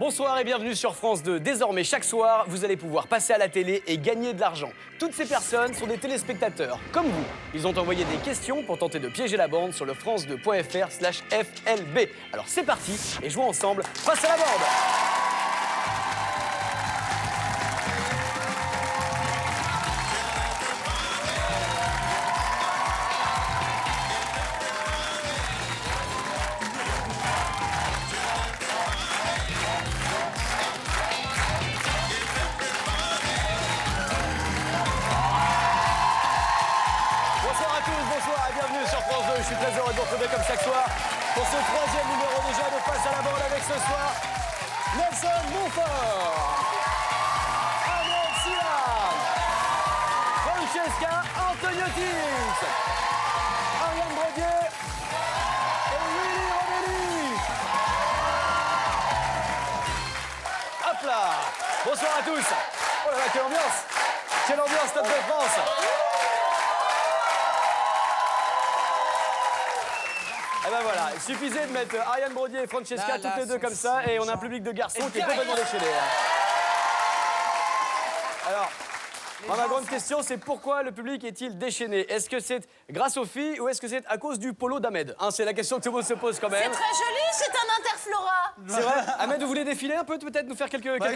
Bonsoir et bienvenue sur France 2. Désormais, chaque soir, vous allez pouvoir passer à la télé et gagner de l'argent. Toutes ces personnes sont des téléspectateurs, comme vous. Ils ont envoyé des questions pour tenter de piéger la bande sur le france2.fr/FLB. Alors c'est parti et jouons ensemble face à la bande. Je suis très heureux de vous retrouver comme chaque soir pour ce troisième numéro déjà de Face à la bande avec ce soir Nelson Montfort, Ahmed Siam, Francesca Antoniotis, Ariane Brodier et Willy Rodelli. Hop là. Bonsoir à tous. Oh là là, quelle ambiance. Quelle ambiance, Stade de France. Et ben voilà, il suffisait de mettre Ariane Brodier et Francesca toutes les deux comme ça et on a un public de garçons qui est complètement déchaîné. Alors, ma grande question, c'est pourquoi le public est-il déchaîné? Est-ce que c'est grâce aux filles ou est-ce que c'est à cause du polo d'Ahmed? C'est la question que tout le monde se pose quand même. C'est très joli, c'est un interflora. C'est vrai. Ahmed, vous voulez défiler un peu, peut-être nous faire quelques pas?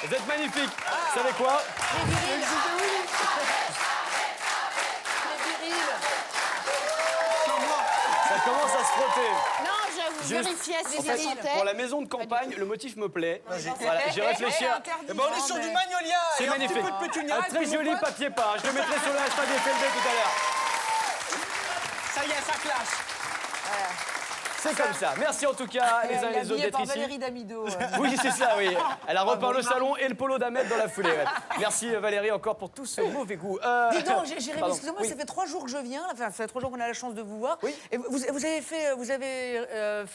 Vous êtes magnifique. Vous savez quoi? Les virils. Ça commence à se frotter. Non, je vous vérifiais si ça sentait. Pour la maison de campagne, le motif me plaît. Voilà, j'ai réfléchi à... on est sur du magnolia. C'est magnifique. Un très joli papier peint. Je le mettrai sur le hashtag FLB tout à l'heure. Ça y est, ça clash. C'est comme ça. Merci en tout cas les uns et les autres d'être ici. Valérie Damido. Oui, c'est ça, oui. Elle a repeint le salon et le polo d'Ahmed dans la foulée. Ouais. Merci Valérie encore pour tout ce mauvais goût. Dis donc, Jérémy, excusez-moi, oui. ça fait 3 jours que je viens, enfin, ça fait 3 jours qu'on a la chance de vous voir. Oui. Et vous avez fait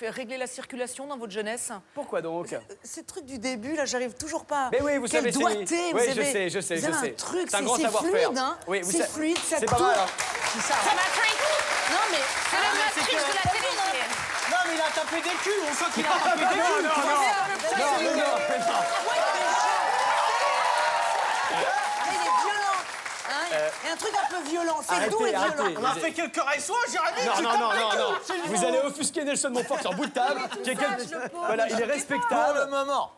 régler la circulation dans votre jeunesse. Pourquoi donc? Ces trucs du début, là, j'arrive toujours pas. Mais oui, vous savez, Quel doigté, oui, vous avez, je sais. Vous avez un truc, C'est un grand savoir-faire. fluide, hein. Oui, c'est fluide, ça c'est tourne. pas mal. Hein. C'est ça. C'est Matrix. Non, mais c'est le Matrix de la télé. Non, mais il a tapé des culs. On sent qu'il a tapé des culs. Non. Il est violent. Hein, il y a un truc un peu violent. C'est doux et arrêtez. violent. On a fait quelques réseaux, Jérémy. Non. Vous allez offusquer Nelson Montfort sur bout de table. Voilà, il est respectable. Pour le moment.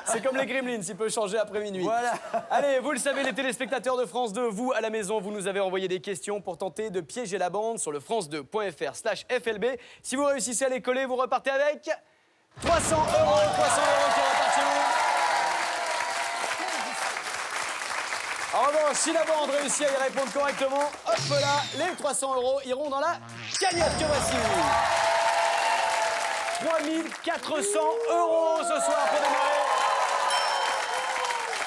C'est comme les Gremlins, il peut changer après minuit. Voilà. Allez, vous le savez, les téléspectateurs de France 2, vous, à la maison, vous nous avez envoyé des questions pour tenter de piéger la bande sur le france2.fr/FLB. Si vous réussissez à les coller, vous repartez avec 300 €. 300 € qui repartiront. En revanche, si la bande réussit à y répondre correctement, hop là, les 300 € iront dans la cagnotte que voici. 3400 € ce soir pour démarrer.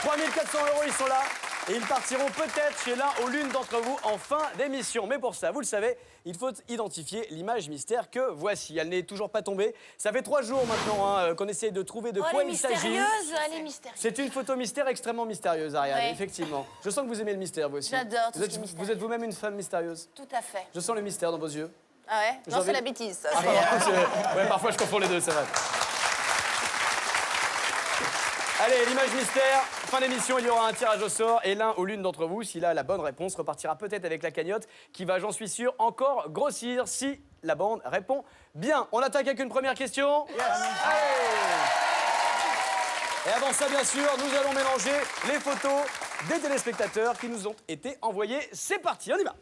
3400 €, ils sont là. Et ils partiront peut-être chez l'un ou l'une d'entre vous en fin d'émission. Mais pour ça, vous le savez, il faut identifier l'image mystère que voici. Elle n'est toujours pas tombée. Ça fait 3 jours maintenant qu'on essaye de trouver de quoi il s'agit. Elle est mystérieuse. C'est une photo mystère extrêmement mystérieuse, Ariane, Ouais. effectivement. Je sens que vous aimez le mystère, vous aussi. J'adore tout Vous ce qui est êtes, mystérieux. vous êtes vous-même une femme mystérieuse. Tout à fait. Je sens le mystère dans vos yeux. Ah ouais? Non, J'avais- c'est la bêtise, ça. Ah, pardon, ouais, parfois je confonds les deux, c'est vrai. Allez, l'image mystère. Fin d'émission, il y aura un tirage au sort et l'un ou l'une d'entre vous, s'il a la bonne réponse, repartira peut-être avec la cagnotte qui va, j'en suis sûr, encore grossir si la bande répond bien. On attaque avec une première question. Yes. Allez. Et avant ça, bien sûr, nous allons mélanger les photos des téléspectateurs qui nous ont été envoyées. C'est parti, on y va.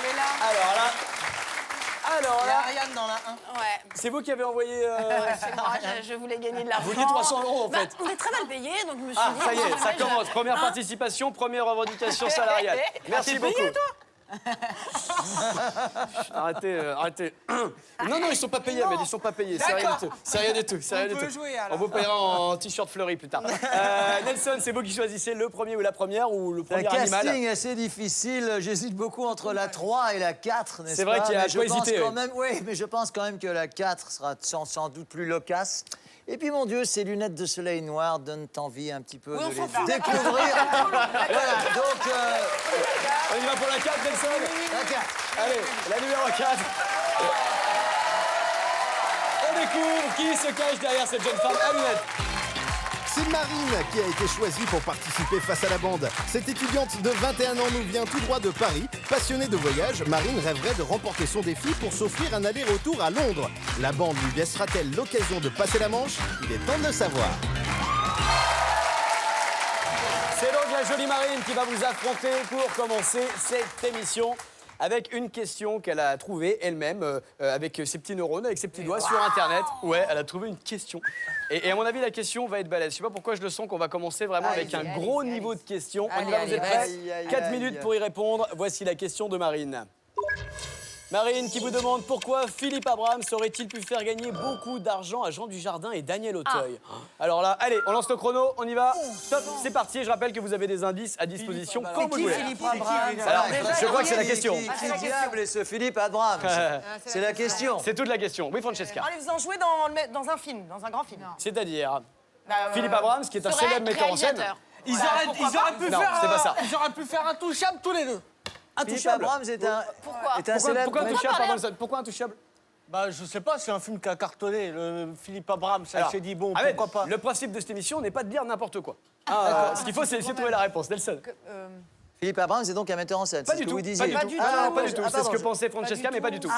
Elle est là. Alors Il y a là, Ariane dans la 1. Ouais. c'est vous qui avez envoyé... C'est moi, je voulais gagner de l'argent. Vous vouliez 300 € en fait. On est très mal payés, donc je me suis Ah, dit... ça y est, ça je- commence. Première Hein? participation, première revendication salariale. Merci beaucoup. Arrêtez. Non, ils sont pas payés, mais ils sont pas payés. C'est rien du tout. C'est rien du tout. C'est rien du peut tout. jouer, alors. On vous payera en t-shirt fleuri plus tard. Nelson, c'est vous qui choisissez le premier ou la première ou le Un premier animal. casting assez difficile. J'hésite beaucoup entre la 3 et la 4, n'est-ce pas? C'est vrai qu'il y a Mais de quoi je pense hésiter, quand oui. même, oui, mais je pense quand même que la 4 sera sans doute plus loquace. Et puis, mon Dieu, ces lunettes de soleil noir donnent envie un petit peu de les découvrir. Voilà, donc... On y va pour la 4, Nelson. la 4. Allez, la numéro 4. On découvre qui se cache derrière cette jeune femme à lunettes. C'est Marine qui a été choisie pour participer face à la bande. Cette étudiante de 21 ans nous vient tout droit de Paris. Passionnée de voyage, Marine rêverait de remporter son défi pour s'offrir un aller-retour à Londres. La bande lui laissera-t-elle l'occasion de passer la Manche? Il est temps de le savoir. C'est donc la jolie Marine qui va vous affronter pour commencer cette émission avec une question qu'elle a trouvée elle-même, avec ses petits neurones, avec ses petits doigts sur Internet. Ouais, elle a trouvé une question. Et à mon avis, la question va être balèze. Je sais pas pourquoi je le sens qu'on va commencer vraiment avec un gros niveau de questions. On y va, vous êtes prêts? 4 minutes pour y répondre. Voici la question de Marine. Marine qui vous demande pourquoi Philippe Abrahams aurait-il pu faire gagner beaucoup d'argent à Jean Dujardin et Daniel Auteuil. Alors là, allez, on lance le chrono, on y va. Top, c'est parti. Je rappelle que vous avez des indices à disposition quand vous voulez. Philippe Abrahams. Alors, je crois que c'est la question. Qui diable est ce Philippe Abrahams? C'est la question. C'est toute la question. Oui, Francesca. En les faisant jouer dans un film, dans un grand film. C'est-à-dire Philippe Abrahams, qui est un célèbre metteur en scène. Ils auraient pu Non, faire. c'est pas ça. Ils auraient pu faire Intouchable tous les deux. Philippe Intouchable. Abrahams est un Pourquoi célèbre... Intouchable, pardon, Nelson, pourquoi Intouchable? Bah, je sais pas, c'est un film qui a cartonné. Le Philippe Abrahams, ça Alors, s'est dit, bon, Ahmed, pourquoi pas. le principe de cette émission n'est pas de dire n'importe quoi. Ce qu'il faut, c'est essayer de trouver la réponse. Nelson. Philippe Abrahams est donc un metteur en scène. Pas c'est du ce que tout. vous disiez. Pas du tout. Ah, Pas du tout. C'est ce pardon, que pensait Francesca, mais pas du tout.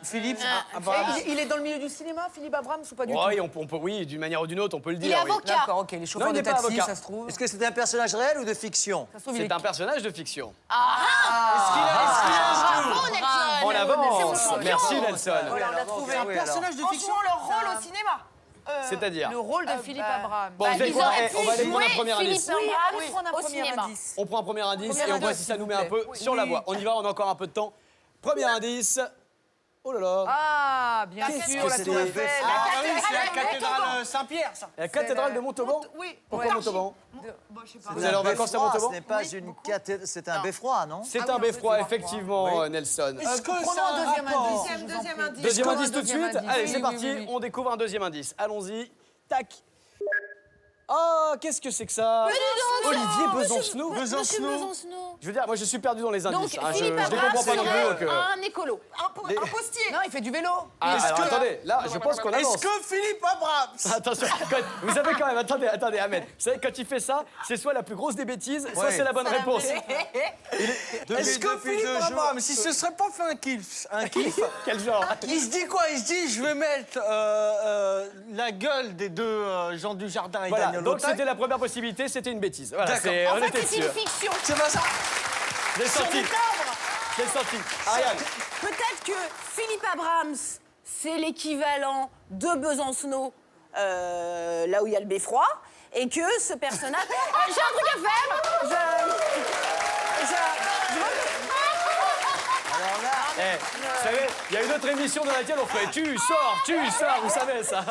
Philippe Ah, Abrahams. Il est dans le milieu du cinéma, Philippe Abrahams, ou pas du tout? Oui, on peut, oui, d'une manière ou d'une autre, on peut le Il est dire. Oui. avocat. D'accord, ok, les Non, chauffeurs il de n'est pas taxi, avocat. ça se trouve. Est-ce que c'était un personnage réel ou de fiction? Ça se trouve, il C'est un personnage de fiction. Bravo, Nelson. On avance. champion. Merci, Nelson. Voilà, on l'a trouvé. Oui, alors. Personnage de En fiction. jouant leur rôle au cinéma. C'est-à-dire. Le rôle de Philippe Abrahams. Bon, vous savez Ils quoi auraient On va aller pu prendre un jouer premier indice. Philippe Abrahams Allez prendre un au premier cinéma. indice. On prend un premier indice Premier et on voit indice, si ça s'il nous vous met un plaît. peu sur la voie. On y va, on a encore un peu de temps. Premier indice. Oh là là. Ah, bien Qu'est-ce sûr, que la c'est Tour Eiffel. Ah oui, c'est la cathédrale cathédrale Saint-Pierre, ça. La cathédrale de Montauban. Oui. Pourquoi Montauban Je sais pas. Vous allez en vacances à Beffroi, Montauban Ce n'est pas une cathédrale, c'est un beffroi, non? C'est un beffroi, effectivement, Nelson. Est-ce que Prenons ça a un deuxième rapport indice. Deuxième indice. Deuxième Encore un indice tout de deuxième suite. indice. Allez, Oui, c'est oui, parti. oui, oui. On découvre un deuxième indice. Allons-y. Tac. Oh, qu'est-ce que c'est que ça Olivier Besancenot. Besancenot. Je veux dire, moi je suis perdu dans les Donc, indices. Je Philippe les comprends Abrahams pas non plus. donc, serait un écolo. Un postier. Non, il fait du vélo. Ah, Est-ce alors que- attendez, là je pense qu'on avance. Est-ce que Philippe Abrahams. Attention, vous savez quand même, attendez, Ahmed. Vous savez, quand il fait ça, c'est soit la plus grosse des bêtises, soit Ouais. c'est la bonne réponse. Est-ce que Philippe Abrahams, si ce serait pas fait un kiff, Quel genre il se dit quoi? Il se dit, je vais mettre la gueule des deux Jean Dujardin et Voilà, Daniel donc Auteuil. c'était la première possibilité, c'était une bêtise. Voilà, D'accord. on En fait, était c'est une sûr. fiction. C'est pas ça? J'ai sorti. J'ai sorti. Ariane. Peut-être que Philippe Abrahams, c'est l'équivalent de Besancenot, là où il y a le beffroi, et que ce personnage... J'ai un truc à faire. Vous savez, il y a une autre émission dans laquelle on fait tu sors, vous savez ça.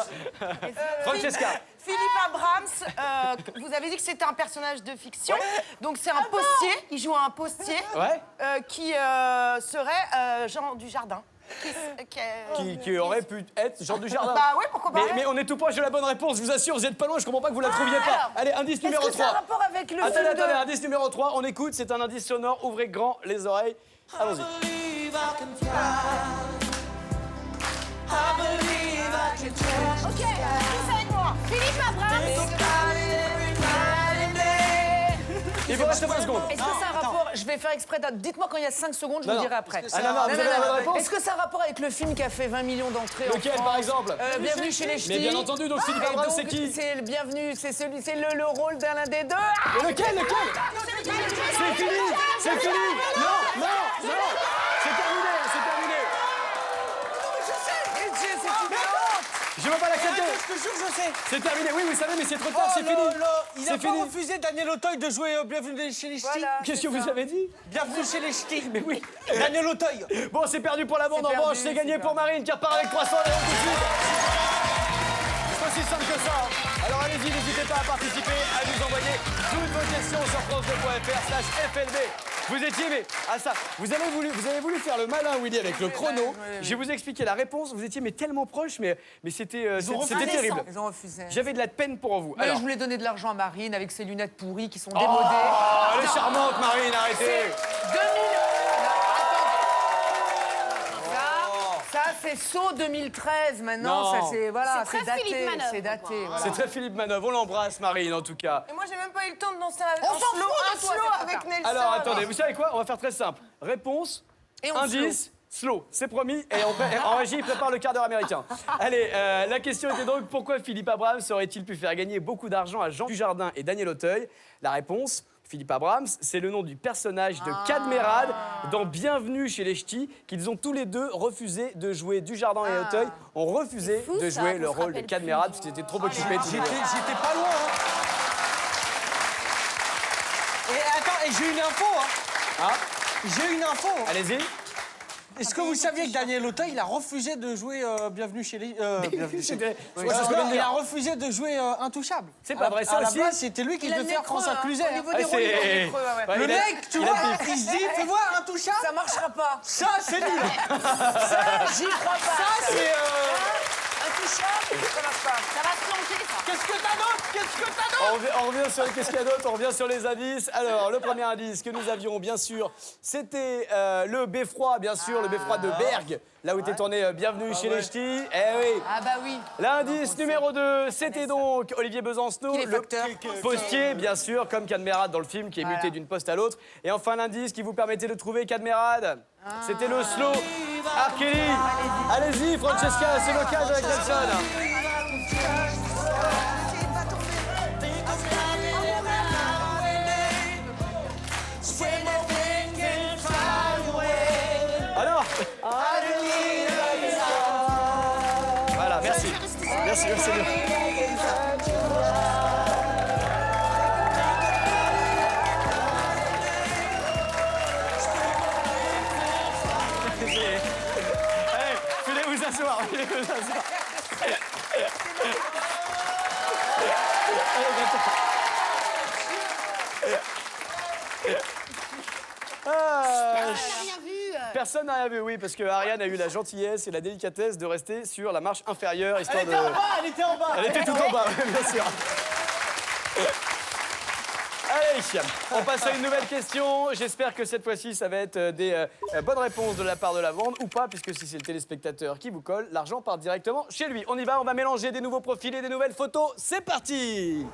Francesca. Philippe Abrahams, vous avez dit que c'était un personnage de fiction, donc c'est un postier, il joue un postier Ouais. qui serait Jean Dujardin. Qui aurait pu être Jean Dujardin. Bah ouais, pourquoi pas. Mais on est tout proche de la bonne réponse, je vous assure, vous êtes pas loin, je comprends pas que vous la trouviez pas. alors, Allez, indice numéro Est-ce que ça a 3. un rapport avec le Attendez, film de... indice numéro 3, on écoute, c'est un indice sonore, ouvrez grand les oreilles. Allons-y. Ok, tous avec moi. Philippe Abrahams. Il vous reste 20 secondes. Est-ce que ça a un rapport... Je vais faire exprès. Dites-moi quand il y a 5 secondes, je Non, vous non. dirai après. Ah non, vous avez la bonne réponse. Est-ce que ça a un rapport avec le film qui a fait 20 millions d'entrées en Lequel, France par exemple Bienvenue chez les Ch'tis. Mais bien entendu, donc Philippe Et Abrahams, donc, c'est qui C'est le bienvenu, c'est le rôle d'un des deux. Mais lequel C'est fini. C'est terminé. Je veux pas l'accepter. Je te jure, je sais. C'est terminé. Oui, vous savez, mais c'est trop tard, c'est fini. Il C'est a pas fini. refusé Daniel Auteuil de jouer Bienvenue chez les Ch'tis. Voilà. Qu'est-ce que vous avez dit? Bienvenue chez les Ch'tis. Mais oui. Daniel Auteuil. Bon, c'est perdu pour la bande. En perdu, revanche, c'est gagné c'est pour Marine qui repart avec 300 € tout de suite. C'est aussi simple que ça. Alors allez-y, n'hésitez pas à participer, à nous envoyer toutes vos questions sur france2.fr/FLB. Vous étiez, mais à ça, vous avez voulu faire le malin, Willy, avec le chrono. Je vais vous expliquer la réponse. Vous étiez mais tellement proche, mais c'était terrible. Ils ont refusé. J'avais de la peine pour vous. Mais Alors, je voulais donner de l'argent à Marine avec ses lunettes pourries qui sont oh, démodées. elle est charmante, Marine, arrêtez. 2000. Ça, c'est saut 2013 maintenant. Non. Ça, c'est voilà, C'est c'est très Philippe daté. Manœuvre, C'est daté. quoi. Voilà. C'est très Philippe Manœuvre. On l'embrasse, Marine, en tout cas. Et moi, j'ai même pas eu le temps de danser On s'en fout un de toi, slow c'est avec trop Nelson. Alors attendez, vous savez quoi? On va faire très simple. Réponse, Et on indice, slow. C'est promis. Et en régie, il prépare le quart d'heure américain. Allez, la question était donc pourquoi Philippe Abrahams aurait-il pu faire gagner beaucoup d'argent à Jean Dujardin et Daniel Auteuil? La réponse, Philippe Abrahams, c'est le nom du personnage de Cadmerade dans Bienvenue chez les Ch'tis, qu'ils ont tous les deux refusé de jouer. Dujardin et Auteuil ont refusé fou, de ça, jouer qu'on le se rôle de rappelle Cadmerade plus. parce qu'ils étaient trop occupés. tous les deux. J'étais pas loin. Et attends, et j'ai une info. Ah, J'ai une info. allez-y. Est-ce que vous saviez que Daniel Auteuil, il a refusé de jouer Bienvenue chez les... Bienvenue chez... C'était- Oui. Ouais, c'est ce que je viens de Il a dire. refusé de jouer Intouchable. C'est pas vrai, ça à la aussi. base, c'était lui qui Il a devait le faire nez creux, François hein. Cluzet. Au niveau des Ouais, rôles, il a le c'est- nez creux, ouais. Ouais, Le il a- mec, tu il a vois, le pif. il se dit, fais voir Intouchable. Ça marchera pas. Ça, c'est nul. J'y crois pas. Ça, c'est... Intouchable, ça marche pas. Ça va se planter, ça. Qu'est-ce que t'as d'autre? Qu'est-ce que t'as d'autre? On revient sur qu'est-ce qu'il y a d'autre? On revient sur les indices. Alors, le premier indice que nous avions, bien sûr, c'était le beffroi, bien sûr, le beffroi de Berg, là où était tourné Bienvenue chez les Ch'tis. Eh oui. Ah bah oui. L'indice numéro 2, c'était donc Olivier Besancenot, Qui est le facteur. postier, bien sûr, comme Cadmerade dans le film, qui est muté d'une poste à l'autre. Et enfin, l'indice qui vous permettait de trouver Cadmerade, c'était le slow R. Kelly. Allez-y, Francesca, c'est l'occasion avec Nelson. Alors Voilà, merci. Merci, merci. Allez, venez vous asseoir, venez vous asseoir. Ah, Rien vu. personne n'a rien vu, oui, parce que Ariane a eu la gentillesse et la délicatesse de rester sur la marche inférieure, histoire Elle de... était en bas, elle était en bas. Elle était tout en bas, oui, bien sûr. Allez, on passe à une nouvelle question. J'espère que cette fois-ci, ça va être des bonnes réponses de la part de la bande, ou pas, puisque si c'est le téléspectateur qui vous colle, l'argent part directement chez lui. On y va, on va mélanger des nouveaux profils et des nouvelles photos. C'est parti!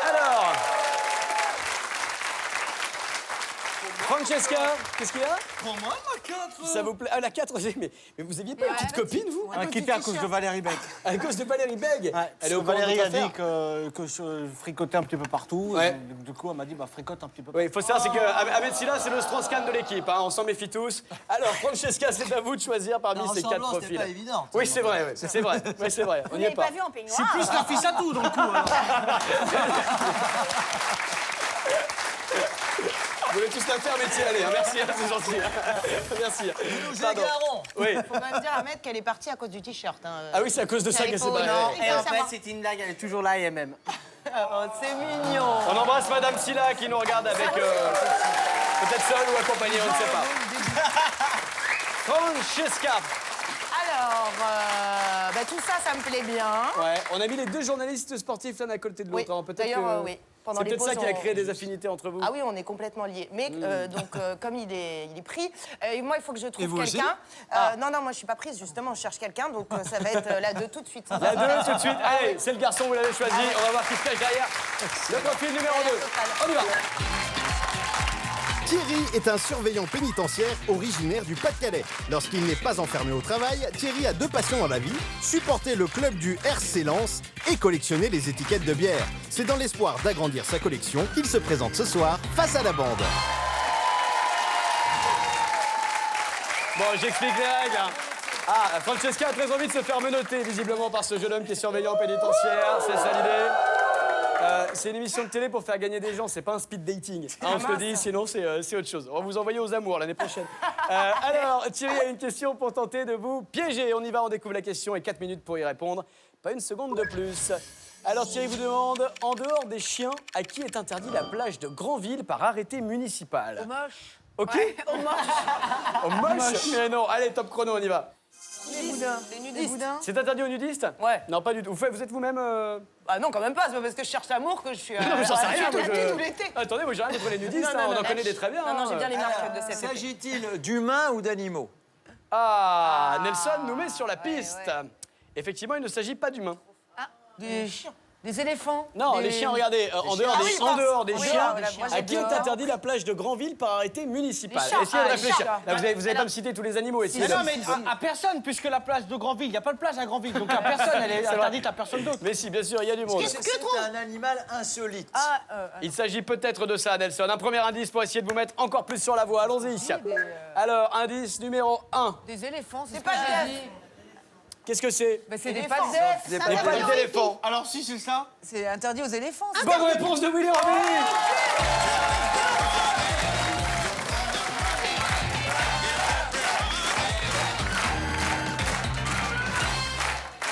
Alors, Francesca, qu'est-ce qu'il y a? Pour moi, ma 4. Ça vous plaît? Ah, la 4, mais vous aviez pas une petite copine, vous? Quitté à cause de Valérie Beck. À cause de Valérie Beg? Elle est au courant de Valérie votre a dit affaire. que je fricotais un petit peu partout. Ouais. Et du coup, elle m'a dit, bah, fricote un petit peu Oui, il faut savoir, c'est que Ahmed Silla, c'est le Strauss-Kahn de l'équipe. Hein, on s'en méfie tous. Alors, Francesca, c'est à vous de choisir parmi ces 4 Ressemblant, c'était profils. pas évident. Oui, c'est vrai, oui, c'est vrai. Oui, c'est vrai. On Vous n'y est l'avez pas. pas vu en peignoir. C'est plus la fille à tout, dans le coup. alors. Vous voulez tous la faire, métier, allez. Hein, merci, hein, c'est gentil. Merci. Nous Pardon. égarons. Oui. Faut quand même dire à Ahmed qu'elle est partie à cause du t-shirt. Hein. Ah oui, c'est à cause de ça Il que c'est faut- pas... non. Il faut savoir. c'est une blague, elle est toujours là, IMM. Oh, c'est mignon. On embrasse Madame Silla qui nous regarde avec... peut-être seule ou accompagnée, on ne sait pas. Francesca. Alors, bah, tout ça, ça me plaît bien. Ouais, on a mis les 2 journalistes sportifs l'un à côté de Oui, l'autre. hein. Peut-être d'ailleurs, que oui. Pendant c'est les peut-être ça pauses, qui a on- créé des affinités entre vous. Ah oui, on est complètement liés. Mais donc, comme il est pris, moi, il faut que je Et trouve vous aussi quelqu'un. Non, non, moi, je suis pas prise, justement. Je cherche quelqu'un, donc ça va être la 2 tout de suite. La 2 tout de suite. Allez, c'est le garçon, vous l'avez choisi. On va voir qui se cache derrière. Le profil numéro 2. On y va. Thierry est un surveillant pénitentiaire originaire du Pas-de-Calais. Lorsqu'il n'est pas enfermé au travail, Thierry a 2 passions dans la vie, supporter le club du RC Lens et collectionner les étiquettes de bière. C'est dans l'espoir d'agrandir sa collection qu'il se présente ce soir face à la bande. Bon, j'explique les règles. Hein. Ah, Francesca a très envie de se faire menotter, visiblement, par ce jeune homme qui est surveillant pénitentiaire. C'est ça l'idée. C'est une émission de télé pour faire gagner des gens, c'est pas un speed dating. Hein, on se le dit, sinon c'est autre chose. On va vous envoyer aux amours l'année prochaine. Alors, Thierry a une question pour tenter de vous piéger. On y va, on découvre la question et 4 minutes pour y répondre. Pas une seconde de plus. Alors Thierry vous demande, en dehors des chiens, à qui est interdit la plage de Granville par arrêté municipal? Au moche. Ok. Ouais, au moche. Au moche. Mais non, allez, top chrono, on y va. Les boudins. Les nudistes. C'est interdit aux nudistes? Ouais. Non, pas du tout. Vous êtes vous-même... Ah non, quand même pas. C'est pas parce que je cherche l'amour que je suis... Non, mais j'en sais rien. tout je- l'été. Attendez, moi j'ai rien contre les nudistes, Non, hein, non, on en non, connaît des très bien. Non, non, j'ai hein. bien les marques de cette... S'agit-il d'humains ou d'animaux? Ah, Nelson nous met sur la piste. Effectivement, il ne s'agit pas d'humains. Des éléphants. Non, des... les chiens, regardez, en dehors Ah des, oui, en dehors des oui, chiens, voilà, moi, à j'ai qui est dit- interdit la plage de Granville par arrêté municipal? Les chats. Essayez de Ah, les réfléchir. chats. Là, vous avez pas me citer tous les animaux ici. Mais non, mais à personne, puisque la place de Granville, il n'y a pas de place à Granville. Donc à personne, elle est vrai. interdite à personne d'autre. Mais si, bien sûr, il y a du monde. Est-ce que c'est un animal insolite? Il s'agit peut-être de ça, Nelson. Un premier indice pour essayer de vous mettre encore plus sur la voie. Allons-y. Alors, indice numéro 1. Des éléphants, c'est pas pas le dit. Qu'est-ce que c'est? Mais c'est des pattes d'œufs. Des pattes d'éléphant. Alors si c'est ça, C'est interdit aux éléphants. Bonne réponse de Willy Rovelli.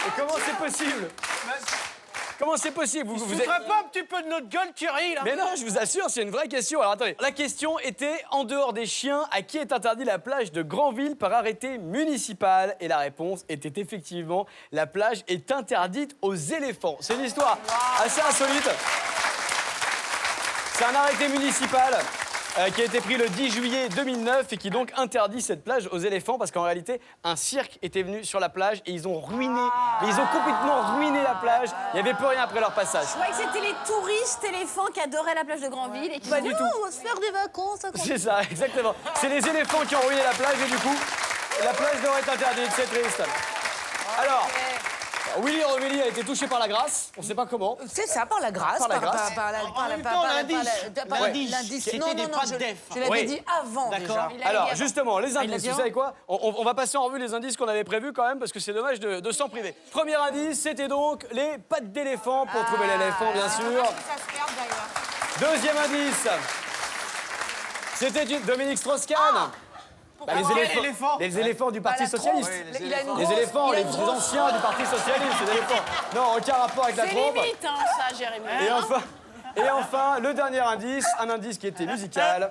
Et comment c'est possible? Comment c'est possible? Vous êtes... pas un petit peu de notre gueule, Thierry, là? Mais non, je vous assure, c'est une vraie question. Alors attendez, la question était, en dehors des chiens, à qui est interdit la plage de Granville par arrêté municipal? Et la réponse était effectivement, la plage est interdite aux éléphants. C'est une histoire assez insolite. C'est un arrêté municipal qui a été pris le 10 juillet 2009 et qui donc interdit cette plage aux éléphants parce qu'en réalité, un cirque était venu sur la plage et ils ont ruiné, mais ils ont complètement ruiné la plage. Il n'y avait plus rien après leur passage. Je croyais que c'était les touristes éléphants qui adoraient la plage de Granville et qui Pas disaient, du tout. Oh, on va se faire des vacances. à Granville. C'est ça, exactement. C'est les éléphants qui ont ruiné la plage et du coup, la plage devrait être interdite, c'est triste. Alors, Willy Rovelli a été touché par la grâce, on ne sait pas comment. C'est ça, par la grâce. Par la grâce. En même temps, l'indice. L'indice. C'était Non, des non, non, pattes je d'œufs. l'avais Oui. dit avant déjà. Alors, justement, les il a indices, dit vous avant. savez quoi? On va passer en revue les indices qu'on avait prévus quand même, parce que c'est dommage de s'en priver. Premier indice, c'était donc les pattes d'éléphant, pour trouver l'éléphant, bien sûr. Deuxième indice, c'était Dominique Strauss-Kahn. Bah, les éléphants du Parti Socialiste. Il a une Les grosse- éléphants, il a les une grosse- anciens du Parti Socialiste, les éléphants. Non, aucun rapport avec la C'est trompe. limite, hein, ça, Jérémy. Et enfin, le dernier indice, un indice qui était musical.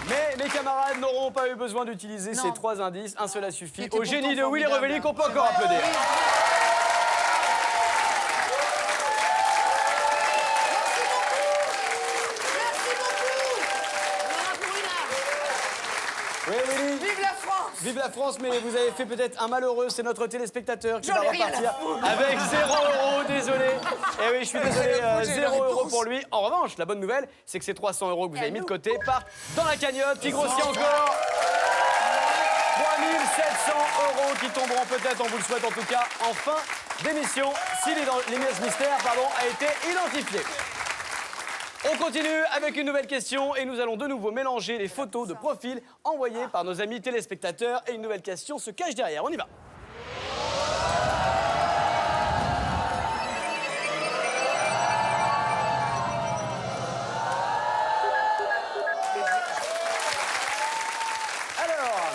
Mais mes camarades n'auront pas eu besoin d'utiliser ces 3 indices, un seul a suffi. C'était Au génie de pourtant Willy formidable. Rovelli qu'on peut encore applaudir. Oui, Willy. Vive la France! Vive la France, mais vous avez fait peut-être un malheureux, c'est notre téléspectateur qui J'en va ai rien à repartir avec 0 €, désolé. Et oui, je suis désolé, 0 € pour lui. En revanche, la bonne nouvelle, c'est que ces 300 € que vous avez mis de côté partent dans la cagnotte qui grossit encore. 3 700 € qui tomberont peut-être, on vous le souhaite en tout cas, en fin d'émission, si l'immense mystère a été identifié. On continue avec une nouvelle question et nous allons de nouveau mélanger les photos de profil envoyées par nos amis téléspectateurs et une nouvelle question se cache derrière. On y va. Alors,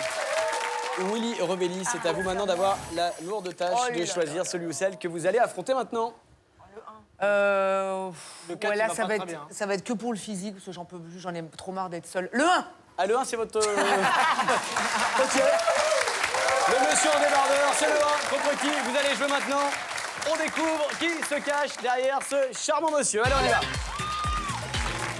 Willy Rovelli, c'est à vous maintenant d'avoir la lourde tâche de choisir celui ou celle que vous allez affronter maintenant. Le 4, Ouais, là, il va ça pas va, très être, bien. ça va être que pour le physique, parce que j'en peux plus, j'en ai trop marre d'être seule. Le 1! Ah, le 1, c'est votre... Ok. Le monsieur en débardeur, c'est le 1 contre qui vous allez jouer maintenant. On découvre qui se cache derrière ce charmant monsieur. Allez, on y va.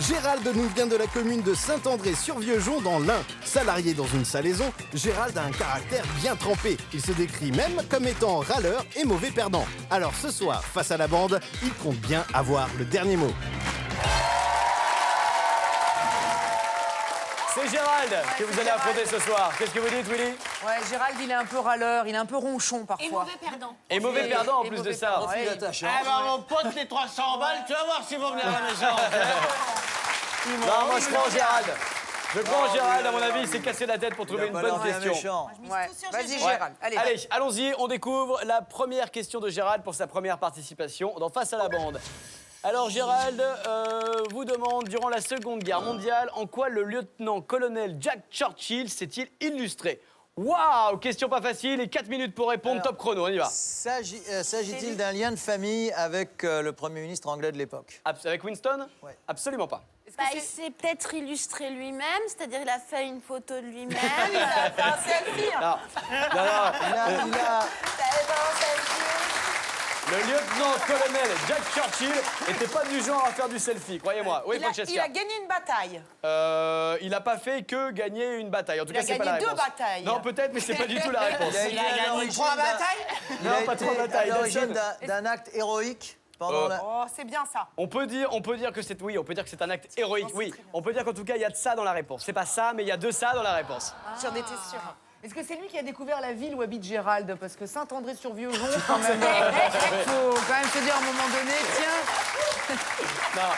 Gérald nous vient de la commune de Saint-André-sur-Vieuxjon dans l'Ain. Salarié dans une salaison, Gérald a un caractère bien trempé. Il se décrit même comme étant râleur et mauvais perdant. Alors ce soir, face à la bande, il compte bien avoir le dernier mot. C'est Gérald que vous allez affronter ce soir. Qu'est-ce que vous dites, Willy? Ouais, Gérald, il est un peu râleur, il est un peu ronchon Et parfois. mauvais perdant. Et mauvais perdant en plus de ça. Profite de ta chance. Eh ben, mon pote, les 300 balles, tu vas voir s'ils vont venir à la maison. Non, moi je prends Gérald. Je prends Gérald, à mon avis, il s'est cassé la tête pour trouver une bonne question. Méchant. Ouais. Vas-y, Ouais. Gérald. Allez. Allons-y, on découvre la première question de Gérald pour sa première participation dans Face à la bande. Alors Gérald vous demande, durant la Seconde Guerre mondiale, en quoi le lieutenant-colonel Jack Churchill s'est-il illustré? Waouh, question pas facile et 4 minutes pour répondre, Alors, top chrono, on y va. S'agit-il d'un lien de famille avec le Premier ministre anglais de l'époque? Avec Winston? Ouais. Absolument pas. Bah, il s'est peut-être illustré lui-même, c'est-à-dire il a fait une photo de lui-même. Il a fait un selfie. Non, non, non. Il a- Le lieutenant-colonel Jack Churchill n'était pas du genre à faire du selfie, croyez-moi. Oui, Il a Francesca. gagné une bataille. Il n'a pas fait que gagner une bataille. En tout cas, a c'est pas la gagné réponse. 2 batailles. Non, peut-être, mais c'est pas du tout la réponse. Il a gagné 3 batailles. Il Non, a pas été trois batailles, à l'origine Nelson. d'un acte héroïque pendant la... Oh, c'est bien ça. On peut dire que c'est oui, on peut dire que c'est un acte héroïque. Oui, on peut dire qu'en tout cas, il y a de ça dans la réponse. C'est pas ça, mais il y a de ça dans la réponse. J'en étais sûre. Est-ce que c'est lui qui a découvert la ville où habite Gérald? Parce que Saint-André-sur-Vieuxjon, quand même, faut quand même se dire à un moment donné, tiens, Non,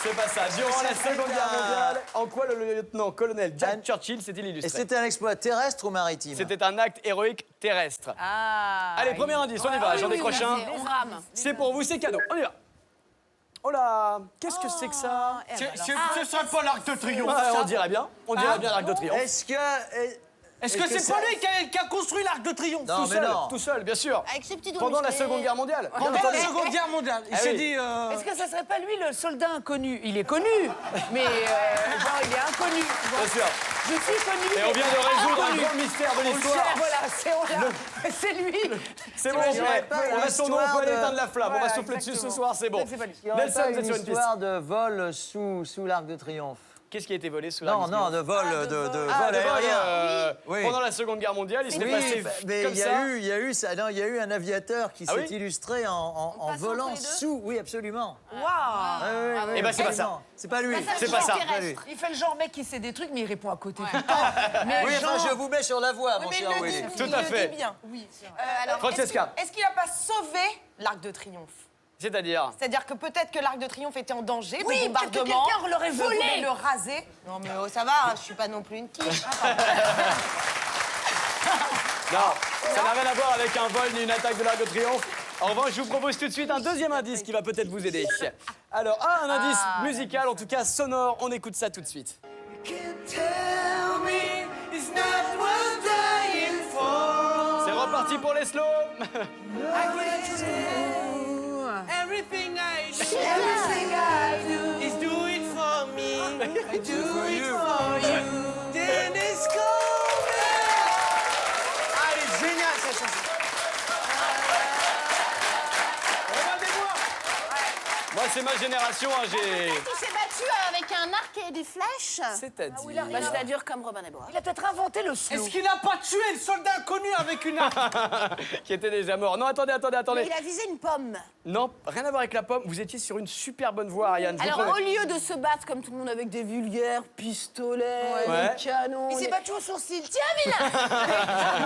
c'est pas ça. Durant la Seconde Guerre mondiale, en quoi le lieutenant-colonel Jack Churchill s'est-il Et illustré? c'était un exploit terrestre ou maritime? C'était un acte héroïque terrestre. ah, Allez, premier indice, on y va. J'en Oui, décroche oui, un. on rame. C'est pour vous, c'est cadeau. On y va. Oh là, qu'est-ce que c'est que ça? Ce serait pas l'Arc de Triomphe. Ah, on dirait bien. On dirait bien l'Arc de Triomphe. Est-ce que... Est-ce que c'est pas lui qui a construit l'Arc de Triomphe? Non, mais non. Tout seul, bien sûr. Avec ses petits doigts Pendant la musclés. Seconde Guerre mondiale. Pendant la Seconde Guerre mondiale. Il Ah s'est oui. dit... est-ce que ça serait pas lui le soldat inconnu? Il est connu, mais genre il est inconnu. Bon, Bien sûr. je suis connu. Et on vient de résoudre un grand mystère de On le l'histoire. cherche, voilà, c'est lui. C'est bon, T'imagines pas on a son nom, on l'histoire peut de- éteindre la flamme. On va Voilà, souffler dessus ce exactement. soir, c'est bon. C'est pas lui. Il y aurait Nelson, pas vous êtes une sur une piste. histoire de vol sous l'Arc de Triomphe? Qu'est-ce qui a été volé sous la Non, non, de vol, Ah, de de vol vol, aérien. Oui. Pendant la Seconde Guerre mondiale, il s'est passé Mais comme il ça. y a eu un aviateur qui Ah s'est oui illustré en passe volant entre les deux sous. Oui, absolument. Waouh. Eh ben, c'est pas ça. Non, c'est pas lui. C'est pas ça. Il fait le genre mec qui sait des trucs, mais il répond à côté tout le temps. Mais Oui, enfin, genre- je vous mets sur la voie, mon Mais il cher le Willy. dit, Tout il à le fait. dit bien. Oui. Alors, Francesca. est-ce qu'il n'a pas sauvé l'Arc de Triomphe? C'est-à-dire. C'est-à-dire que peut-être que l'Arc de Triomphe était en danger Oui, de peut-être que bombardement. quelqu'un l'aurait volé. voulait le raser. Non mais oh, ça va, je suis pas non plus une quiche. Non, ça n'a rien à voir avec un vol ni une attaque de l'Arc de Triomphe. En revanche, je vous propose tout de suite un deuxième indice qui va peut-être vous aider. Alors, un indice musical, en tout cas sonore. On écoute ça tout de suite. C'est reparti pour les slows. Everything I do is do it for me. I do it for you. Dennis Coleman. Ah, elle est géniale cette chanson. Moi, c'est ma génération, hein, j'ai... Il s'est battu avec un arc et des flèches. C'est-à-dire... Bah, c'est-à-dire comme Robin des Bois. Il a peut-être inventé le slow. Est-ce qu'il n'a pas tué le soldat inconnu avec une arme? qui était déjà mort. Non, attendez. Il a visé une pomme. Non, rien à voir avec la pomme. Vous étiez sur une super bonne voie, Ariane. Je vous Alors, promets. au lieu de se battre comme tout le monde avec des vulgaires pistolets, Ouais. des canons... Il s'est des- battu au sourcil. Tiens, vilain.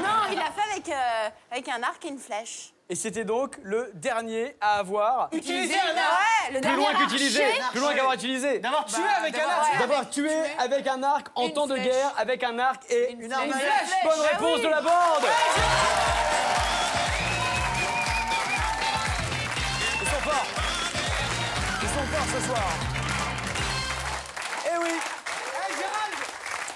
Non, il l'a fait avec un arc et une flèche. Et c'était donc le dernier à avoir... Utiliser un arme. Ouais, le Plus dernier loin qu'utilisé. archer. Plus loin qu'avoir utilisé. D'avoir tué avec un arme. D'avoir tué avec un arc en Une temps de flèche. guerre, avec un arc et Une arme à flèche. flèche. Bonne Ah réponse oui. de la bande. Ils sont forts. Ils sont forts ce soir. Eh oui. Hey, Gérald,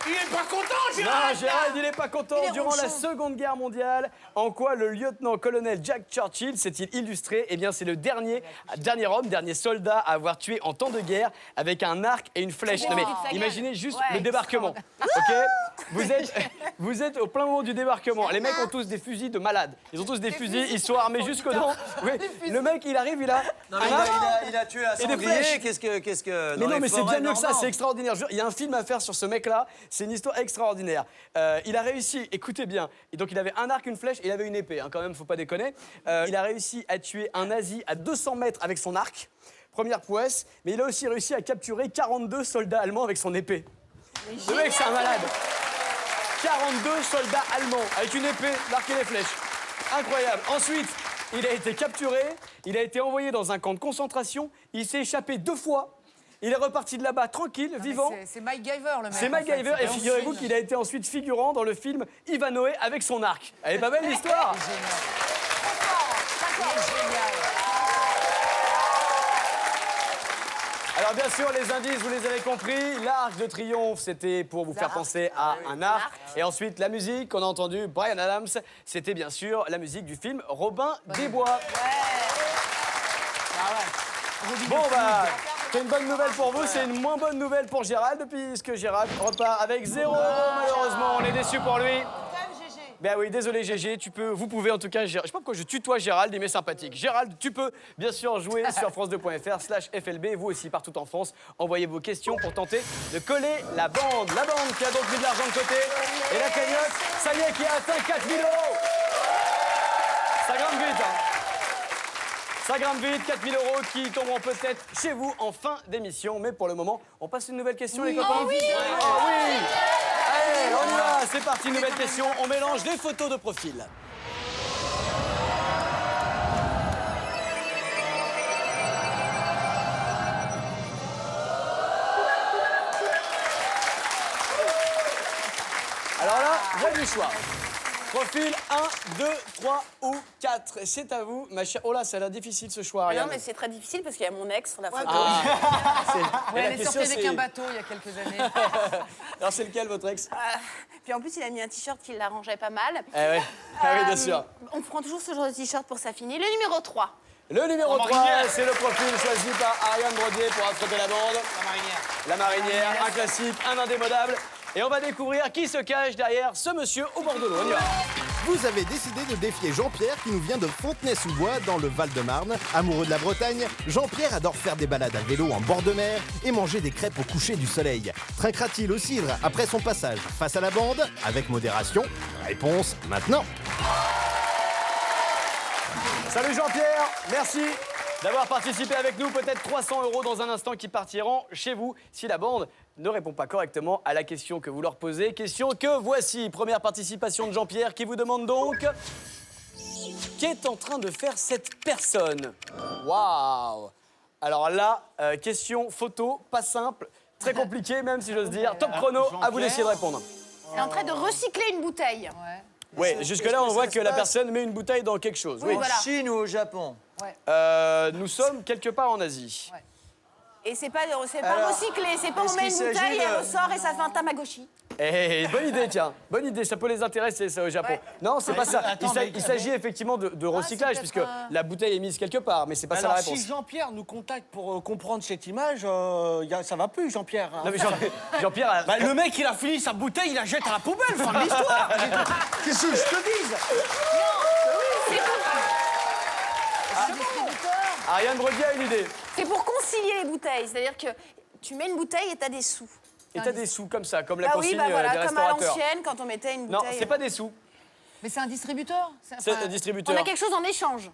il est pas content, Non, Gérald. Gérald, il n'est pas content. Il est Durant la ronchon. Seconde Guerre mondiale, en quoi le lieutenant-colonel Jack Churchill s'est-il illustré? Eh bien, c'est le dernier homme, dernier soldat à avoir tué en temps de guerre avec un arc et une flèche. Non, mais imaginez juste Ouais, le débarquement. OK? Vous êtes au plein moment du débarquement. Les mecs ont tous des fusils de malades. Ils ont tous des fusils, ils sont armés jusqu'aux dents. Oui, le mec, il arrive, il a Non, mais il a tué un Et des sanglier. flèches. Qu'est-ce que. Mais dans non, les mais c'est forêts bien mieux que ça, normandes. c'est extraordinaire. Il y a un film à faire sur ce mec-là, c'est une histoire extraordinaire. Il a réussi, écoutez bien, et donc il avait un arc, une flèche, et il avait une épée, hein, quand même, faut pas déconner. Il a réussi à tuer un nazi à 200 mètres avec son arc, première prouesse, mais il a aussi réussi à capturer 42 soldats allemands avec son épée. Le mec, c'est un malade. 42 soldats allemands avec une épée, l'arc et les flèches. Incroyable. Ensuite, il a été capturé, il a été envoyé dans un camp de concentration, il s'est échappé 2 fois, il est reparti de là-bas tranquille, vivant. C'est MacGyver, le mec. C'est en fait. MacGyver, et figurez-vous qu'il a été ensuite figurant dans le film Ivanhoe avec son arc. Elle est pas belle l'histoire? Alors bien sûr, les indices, vous les avez compris. L'arc de triomphe, c'était pour vous faire penser à un arc. Et ensuite, la musique qu'on a entendue, Bryan Adams, c'était bien sûr la musique du film Robin des Bois. Bon, bah, c'est une bonne nouvelle pour vous, c'est une moins bonne nouvelle pour Gérald, puisque Gérald repart avec 0. Malheureusement, on est déçus pour lui. Ben oui, désolé Gégé, vous pouvez en tout cas, je sais pas pourquoi je tutoie Gérald, il m'est sympathique. Gérald, tu peux bien sûr jouer sur france2.fr/FLB, vous aussi partout en France. Envoyez vos questions pour tenter de coller la bande. La bande qui a donc mis de l'argent de côté. Et la cagnotte, ça y est, qui a atteint 4 000 €. Ça grimpe vite, hein. Ça grimpe vite, 4 000 € qui tomberont peut-être chez vous en fin d'émission. Mais pour le moment, on passe à une nouvelle question, les copains. Oh oui. Oh oui. Allez, on y va, c'est parti, nouvelle question. On mélange les photos de profil. Alors là, il y a du choix. Profil 1, 2, 3 ou 4. C'est à vous, ma chère. Oh là, ça a l'air difficile ce choix, Non, Ariane. mais c'est très difficile parce qu'il y a mon ex sur la photo. Et la Elle est question, sortie avec c'est- un bateau il y a quelques années. Alors, c'est lequel, votre ex? Puis en plus, il a mis un t-shirt qui l'arrangeait pas mal. Eh ouais. Ah oui, bien sûr. On prend toujours ce genre de t-shirt pour sa finie. Le numéro 3. Le numéro La 3, marinière. c'est le profil choisi par Ariane Brodier pour affronter la bande. La marinière. La marinière, un classique, un indémodable. Et on va découvrir qui se cache derrière ce monsieur au bord de l'eau. On y va. Vous avez décidé de défier Jean-Pierre qui nous vient de Fontenay-sous-Bois dans le Val-de-Marne. Amoureux de la Bretagne, Jean-Pierre adore faire des balades à vélo en bord de mer et manger des crêpes au coucher du soleil. Trinquera-t-il au cidre après son passage face à la bande? Avec modération. Réponse maintenant. Salut Jean-Pierre, merci d'avoir participé avec nous. Peut-être 300 € dans un instant qui partiront chez vous si la bande ne répond pas correctement à la question que vous leur posez. Question que voici. Première participation de Jean-Pierre qui vous demande donc... Qu'est en train de faire cette personne? Waouh! Alors là, question photo, pas simple, très compliqué même si j'ose dire. Top chrono, à vous d'essayer de répondre. Elle est en train de recycler une bouteille. Oui, jusque-là on voit ça que se la passe personne met une bouteille dans quelque chose. Oui. En voilà. Chine ou au Japon? Nous sommes quelque part en Asie. Et c'est pas Alors, recyclé, c'est pas on est-ce met qu'il une s'agit bouteille, de- elle ressort et ça fait un tamagotchi. Eh, bonne idée, tiens. Bonne idée, ça peut les intéresser, ça, au Japon. Ouais. Non, c'est pas ça. Attends, Il s'agit effectivement de recyclage, peut-être puisque un- la bouteille est mise quelque part, mais c'est pas ça la Alors, réponse. si Jean-Pierre nous contacte pour comprendre cette image, ça va plus, Jean-Pierre. hein. Non, mais Jean-Pierre a... Bah, le mec, il a fini sa bouteille, il la jette à la poubelle, fin de l'histoire. Qu'est-ce que je te dise? Ariane Brodier a une idée. C'est pour concilier les bouteilles. C'est-à-dire que tu mets une bouteille et t'as des sous. Et t'as des sous comme ça, comme la Bah consigne oui, bah voilà, des comme à restaurateurs. l'ancienne, quand on mettait une Non, bouteille. c'est pas des sous, Mais c'est un distributeur. c'est un On distributeur. a quelque chose en échange.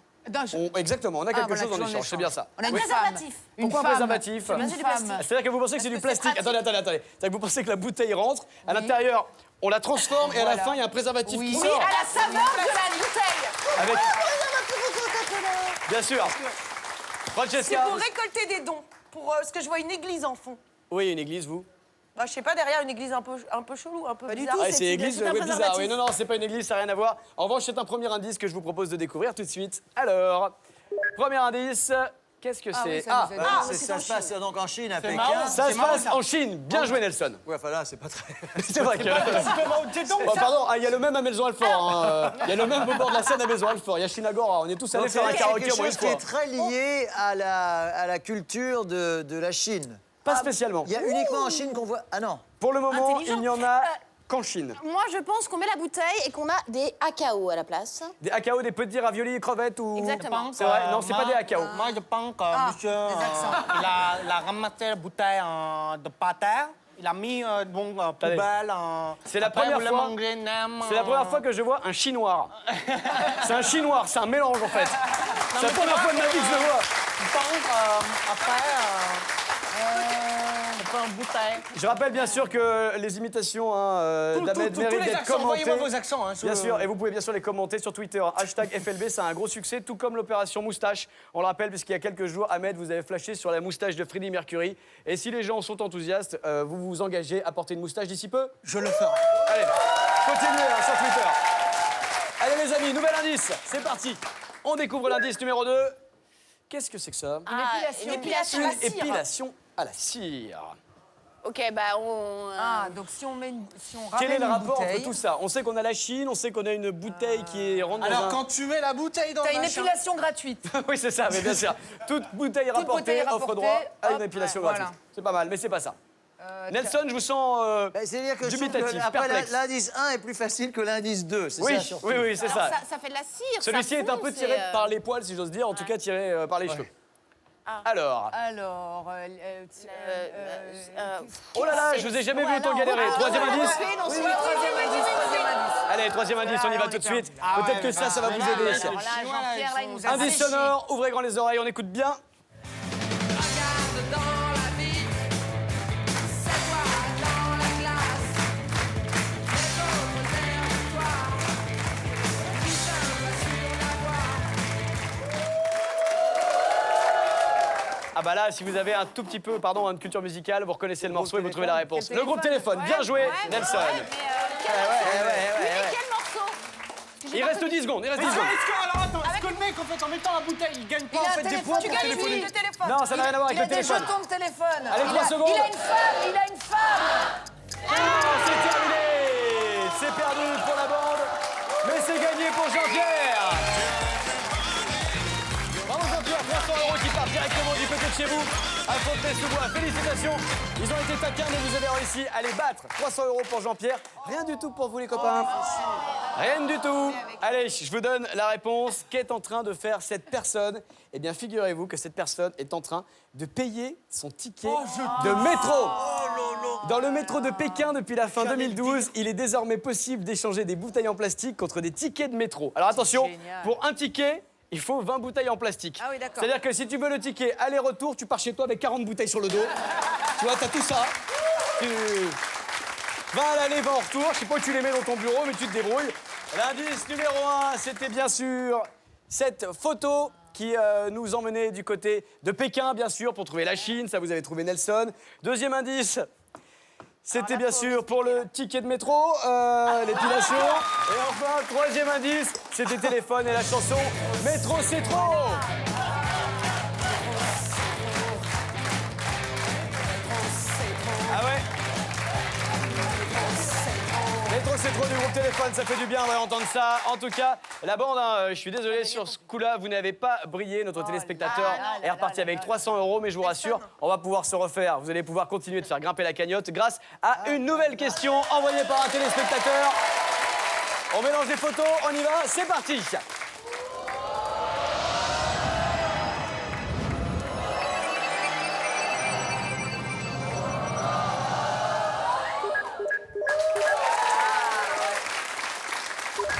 Exactement, on a quelque voilà, chose en quelque chose en échange, c'est bien ça. On a Un une préservatif. femme. Une Pourquoi un femme. préservatif Une C'est du plastique. femme. C'est-à-dire que vous pensez que c'est du Parce que c'est plastique. Attendez. C'est-à-dire que vous pensez que la bouteille rentre, à l'intérieur, on la transforme et à la Voilà. fin, il y a un préservatif qui Oui, sort. à la saveur de la bouteille. Avec... Bien sûr. C'est Francesca. pour récolter des dons. Parce que je vois une église en fond. Oui, une église, vous? Bah, je sais pas, derrière une église un peu chelou, un peu Pas du bizarre. tout. Ah, c'est c'est une- église c'est un bizarre. préservatif. Oui, non, c'est pas une église, ça n'a rien à voir. En revanche, c'est un premier indice que je vous propose de découvrir tout de suite. Alors, premier indice, qu'est-ce que Ah oui, c'est? ça nous a dit. c'est Ça en se passe donc en Chine, à Pékin. marrant. Ça C'est se marrant, passe ça. en Chine. Bien joué, Nelson. Ouais, enfin là, c'est pas très. C'est vrai que... Oh, pardon, il y a le même à Maison-Alfort. hein. Il y a le même au bord de la Seine à Maison-Alfort. Il y a Chinagora. On est tous allés Donc, faire un c'est karaoké quelque au moins une chose qui fois. est très lié à la culture de la Chine. Pas spécialement. Il y a uniquement en Chine qu'on voit. Ah non. Pour le moment, Intelligent. il n'y en a qu'en Chine. Moi, je pense qu'on met la bouteille et qu'on a des AKO à la place. Des AKO, des petits raviolis, crevettes ou... Exactement. C'est vrai? Non, c'est pas des AKO. Moi, je pense que monsieur, il a ramassé la bouteille de par terre. Il a mis poubelle. C'est la Après, première vous fois. mangez nem, C'est la première fois que je vois un chinois. C'est un chinois, c'est un mélange en fait. C'est la première fois de ma vie que je le vois. Je pense après, on prend une bouteille. Je rappelle bien sûr que les imitations d'Ahmed Tous méritent les d'être accents, commentées. envoyez-moi vos accents. Hein, Bien sûr, et vous pouvez bien sûr les commenter sur Twitter. Hashtag FLB, c'est un gros succès, tout comme l'opération moustache. On le rappelle, puisqu'il y a quelques jours, Ahmed, vous avez flashé sur la moustache de Freddie Mercury. Et si les gens sont enthousiastes, vous vous engagez à porter une moustache d'ici peu? Je le ferai. Allez, continuez sur Twitter. Allez les amis, nouvel indice, c'est parti. On découvre l'indice numéro 2. Qu'est-ce que c'est que ça? Une épilation à la Une cire. épilation à la cire. Ok, bah on... Ah, donc si on ramène Quel est le une rapport bouteille, entre tout ça? On sait qu'on a la Chine, on sait qu'on a une bouteille qui rentre dans Alors, un... quand tu mets la bouteille dans t'as le une machin... épilation gratuite. Oui, c'est ça, mais bien sûr. Toute bouteille rapportée offre rapportée, droit à une hop, épilation ouais, gratuite. voilà. C'est pas mal, mais c'est pas ça. Nelson, je vous sens C'est-à-dire que je trouve dubitatif, que après, perplexe. l'indice 1 est plus facile que l'indice 2. C'est Oui, ça, surtout. oui, c'est Alors, ça. ça fait de la cire. Celui-ci ça est un fond, peu tiré c'est, par les poils, si j'ose dire, en tout cas tiré par les cheveux. Alors, Alors, oh là là, je vous ai jamais vu autant galérer. Troisième indice. Allez, troisième indice, on y va tout de suite. Peut-être que ça va vous aider. alors là, Jean-Pierre, là, il nous a Indice séché. sonore, ouvrez grand les oreilles, on écoute bien. Ah bah là, si vous avez un tout petit peu, pardon, une culture musicale, vous reconnaissez le morceau et vous trouvez la réponse. Le groupe Téléphone, bien joué, Nelson. Quel morceau Il reste 10 secondes, il reste 10 secondes. Alors attends, est-ce que le mec, en fait, en mettant la bouteille, il gagne pas en fait des points Tu pour gagnes téléphoner? le téléphone. Non, ça n'a rien à voir avec Il a le des téléphone. jetons de téléphone. Allez, 3 secondes. Il a une femme, il a une femme. C'est terminé. C'est perdu pour la bande, mais c'est gagné pour Jean-Pierre. Bravo Jean-Pierre, 300 € qui partent directement du côté de chez vous. À Fontenay-sous-Bois, félicitations. Ils ont été taquins, mais vous avez réussi à les battre. 300 € pour Jean-Pierre. Rien du tout pour vous les copains. Rien du tout. Allez, je vous donne la réponse. Qu'est en train de faire cette personne? Eh bien, figurez-vous que cette personne est en train de payer son ticket de métro. Dans le métro de Pékin, depuis la fin 2012, il est désormais possible d'échanger des bouteilles en plastique contre des tickets de métro. Alors attention, génial. pour un ticket, il faut 20 bouteilles en plastique. Ah oui, d'accord. C'est-à-dire que si tu veux le ticket aller-retour, tu pars chez toi avec 40 bouteilles sur le dos. Tu vois, t'as tout ça. Tu vas à l'aller, va en retour. Je sais pas où tu les mets dans ton bureau, mais tu te débrouilles. L'indice numéro 1, c'était bien sûr cette photo qui nous emmenait du côté de Pékin, bien sûr, pour trouver la Chine. Ça, vous avez trouvé Nelson. Deuxième indice, c'était bien sûr pour le ticket de métro, l'épilation. Et enfin, troisième indice, c'était téléphone et la chanson Métro, c'est trop. Ah ouais? Métro, c'est trop du groupe Téléphone, ça fait du bien, on va entendre ça. En tout cas, la bande, hein, je suis désolé, sur ce coup-là, vous n'avez pas brillé. Notre téléspectateur est reparti avec 300 €, mais je vous rassure, on va pouvoir se refaire. Vous allez pouvoir continuer de faire grimper la cagnotte grâce à une nouvelle question envoyée par un téléspectateur. On mélange les photos, on y va, c'est parti.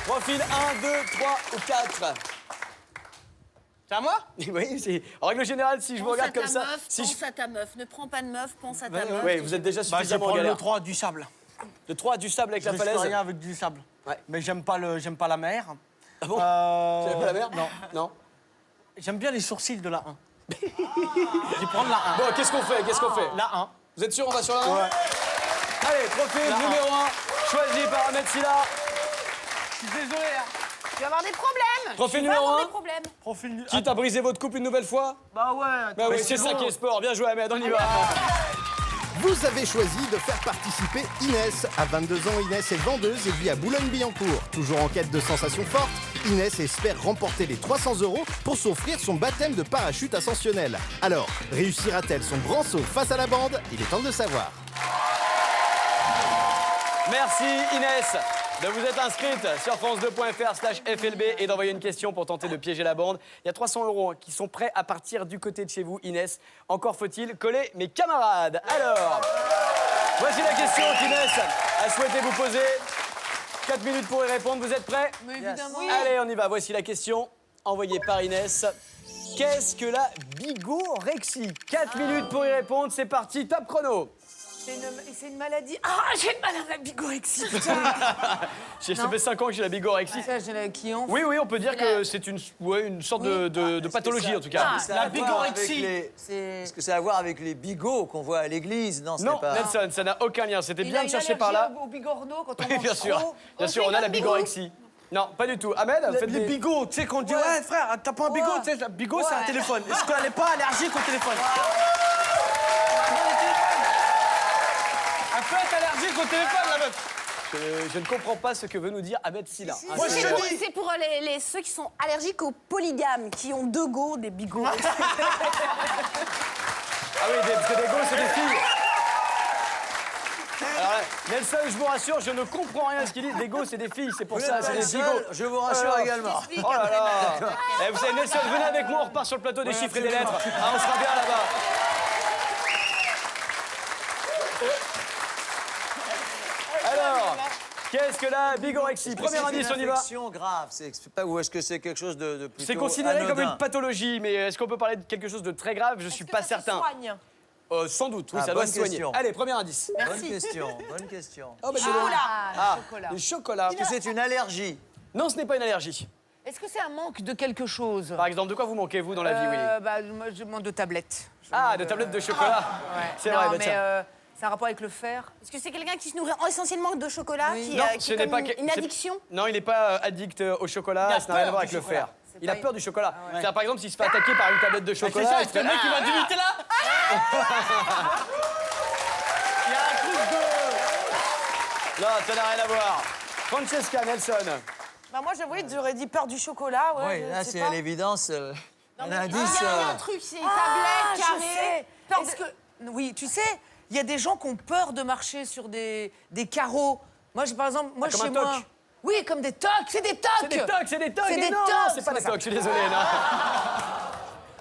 Profil 1, 2, 3 ou 4. C'est à moi? Oui, c'est... En règle générale, si je vous regarde comme ça... Si Pense à ta meuf. Ne prends pas de meuf, pense à ta meuf. Oui, vous êtes déjà Bah, je vais suffisamment en prendre galère. le 3 du sable. Le 3 du sable avec Je la ne fais falaise. rien avec du sable. Ouais. Mais j'aime pas la mer. Ah bon Tu n'avais pas la mer? Non. Non. J'aime bien les sourcils de la 1. Je vais prendre la 1. Bon, qu'est-ce qu'on fait? La 1. Vous êtes sûr, on va sur la 1? Ouais. Allez, profil La numéro 1, choisi par Ahmed Silla. Je suis désolé. Hein. Tu vas avoir des problèmes. Profil Tu vas numéro avoir 1. des problèmes. Profil nu- Quitte à briser votre couple une nouvelle fois? Bah ouais. Bah oui, mais c'est ça bon. qui est sport. Bien joué, Ahmed, on y va. Vous avez choisi de faire participer Inès. À 22 ans, Inès est vendeuse et vit à Boulogne-Billancourt. Toujours en quête de sensations fortes, Inès espère remporter les 300 € pour s'offrir son baptême de parachute ascensionnel. Alors, réussira-t-elle son grand saut face à la bande? Il est temps de le savoir. Merci Inès de vous être inscrite sur france2.fr/FLB et d'envoyer une question pour tenter de piéger la bande. Il y a 300 € qui sont prêts à partir du côté de chez vous, Inès. Encore faut-il coller mes camarades. Alors, voici la question qu'Inès a souhaité vous poser. 4 minutes pour y répondre. Vous êtes prêts? Mais évidemment. Allez, on y va. Voici la question envoyée par Inès. Qu'est-ce que la bigorexie? 4 minutes pour y répondre. C'est parti, top chrono. C'est une maladie. Ah, j'ai mal à la bigorexie, putain. Ça fait 5 ans que j'ai la bigorexie. Ça, j'ai la qui enfle. Oui, on peut dire que c'est une sorte de pathologie en tout cas. La bigorexie. Est-ce que ça a à voir avec les bigots qu'on voit à l'église? Non, Non, pas... Nelson, ça n'a aucun lien. C'était bien de chercher par là. Au bigorneau quand on Oui, mange bien sûr. trop. Bien sûr, on a la bigorexie. Non, pas du tout. Ahmed, faites Les des... bigots, tu sais, qu'on dit, ouais, frère, t'as pas un bigot, tu sais, le bigot, c'est un téléphone. Est-ce qu'elle n'est pas allergique au téléphone? Elle peut être allergique au téléphone, la meuf. Je ne comprends pas ce que veut nous dire Ahmed Silla. Moi, je te dis. C'est pour ceux qui sont allergiques aux polygames, qui ont 2 go, des bigots. Ah oui, parce que des gosses, c'est des filles. Alors là, Nelson, je vous rassure, je ne comprends rien à ce qu'il dit. Des gosses, c'est des filles, c'est pour ça, c'est des bigots. Je vous rassure également. Oh là là. Eh, vous savez, Nelson, venez avec moi, on repart sur le plateau des chiffres et des lettres. Ah, on sera bien là-bas. Alors, qu'est-ce que la bigorexie? Premier indice, on y va. C'est une infection grave, ou est-ce que c'est quelque chose de plutôt C'est considéré comme anodin? une pathologie, mais est-ce qu'on peut parler de quelque chose de très grave? Je suis pas certain. Soigne. Sans doute, oui, Ah, ça doit bonne se soigner. question. Allez, premier indice. Bonne question, bonne question. Oh, bah, Ah, chocolat. le chocolat. Est-ce que c'est une allergie? Non, ce n'est pas une allergie. Est-ce que c'est un manque de quelque chose? Par exemple, de quoi vous manquez, vous, dans la vie, Willy? Moi, je demande de tablettes. Ah, de tablettes de chocolat. C'est Non, vrai, bah, mais tiens. c'est un rapport avec le fer. Est-ce que c'est quelqu'un qui se nourrit essentiellement de chocolat, qui, Non, qui ce est n'est comme pas une c'est- addiction? Non, il n'est pas addict au chocolat, ça n'a rien à voir avec le fer. Il a peur du chocolat. C'est-à-dire, par exemple, s'il se fait attaquer par une tablette de C'est chocolat, ça, il c'est le mec qui va du Nutella. Il y a un truc de... Non, ça n'a rien à voir. Francesca, Nelson. Bah moi, j'avoue, j'aurais dit peur du chocolat. Ouais, Oui, je là, sais c'est pas. à l'évidence un Il indice. y a un truc, c'est les Ah, tablettes, je carrés. sais. Peur Est-ce de- que... Oui, tu sais, il y a des gens qui ont peur de marcher sur des carreaux. Moi, par exemple, moi, comme chez un moi... toc. Oui, comme des tocs, c'est des tocs. C'est des tocs, c'est des tocs. C'est Et des non, tocs, non, c'est pas c'est des ça. tocs, je suis désolé. Non.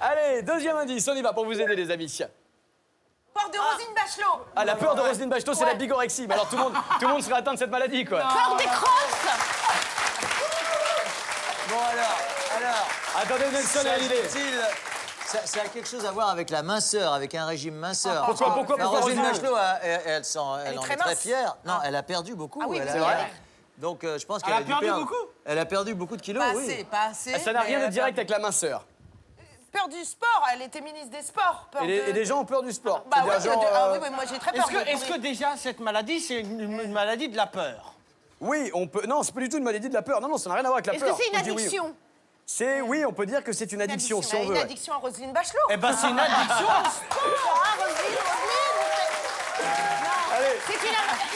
Allez, deuxième indice, on y va pour vous aider, les amis. Peur de Roselyne Bachelot. Ah, la peur de Roselyne Bachelot, c'est la bigorexie. Mais alors, tout le monde serait atteint de cette maladie, quoi. Peur des crosses. Bon, alors, Attendez, Nelson a l'idée. s'agit-il- ça a quelque chose à voir avec la minceur, avec un régime minceur. Pourquoi Roselyne Roselyne Bachelot, elle est en très est très mince. fière. Non, elle a perdu beaucoup. Ah oui, elle c'est a- vrai. Donc, je pense Elle qu'elle a dû perdu perdre- beaucoup. Elle a perdu beaucoup de kilos, Pas oui. assez, pas assez. Ça n'a mais rien elle de a direct perdu. avec la minceur. Peur du sport. Elle était ministre des Sports. Peur Et des gens ont peur du sport. Bah ouais, C'est-à-dire, genre, ah oui, mais moi j'ai très peur. Est-ce que déjà, cette maladie, c'est une maladie de la peur? Oui, on peut. Non, c'est pas du tout une maladie de la peur. Non, ça n'a rien à voir avec la Est-ce peur. que c'est une Je dis oui. addiction? Oui, on peut dire que c'est une addiction, si on Une veut. ouais. addiction à Roselyne Bachelot. Eh ben, c'est une addiction. Ah, Roselyne. Allez, C'est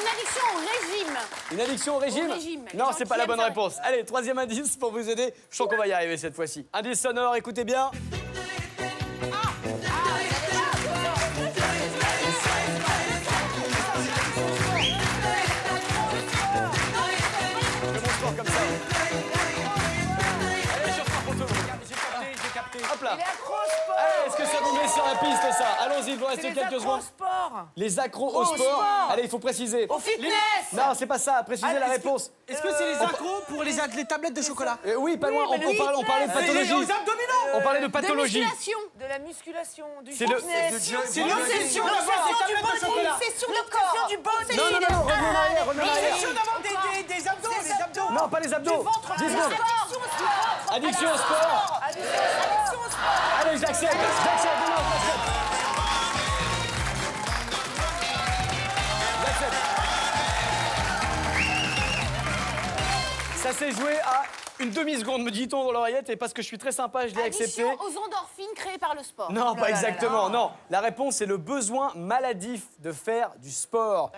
une addiction au régime. une addiction au régime? Au régime. Les Non, gens c'est qui pas la aiment bonne ça. réponse. Allez, troisième indice pour vous aider. Je sens qu'on va y arriver cette fois-ci. Indice sonore, écoutez bien. Fais mon sport comme ça. Allez, je repars pour tout le monde. J'ai capté. Hop là. Il est accro au sport. Allez, est-ce que ça vous met sur la piste, ça? Allons-y, il vous reste C'est les quelques accros secondes. au sport. Les accros au Au sport. sport. Allez, il faut préciser. Au fitness. Non, c'est pas ça. Précisez la réponse. Est-ce que c'est les accros pour les tablettes de chocolat? Oui, pas loin. mais le On parlait de fitness. pathologie. Aux abdominaux. On parlait de De pathologie. musculation. De la musculation, du C'est le- fitness. C'est l'obsession d'avoir des tablettes de chocolat. L'obsession du corps. Du body. Non, revenez en arrière, revenez en arrière. L'obsession d'avoir des abdos, les abdos. Non, pas les abdos. 10 secondes. Addiction au sport. Addiction au sport. Allez, j'accepte. J'accepte. Non, j'accepte. J'accepte. Ça s'est joué à une demi-seconde, me dit-on dans l'oreillette, et parce que je suis très sympa, je l'ai accepté. Addiction aux endorphines créées par le sport. Non, pas exactement, non. La réponse, c'est le besoin maladif de faire du sport.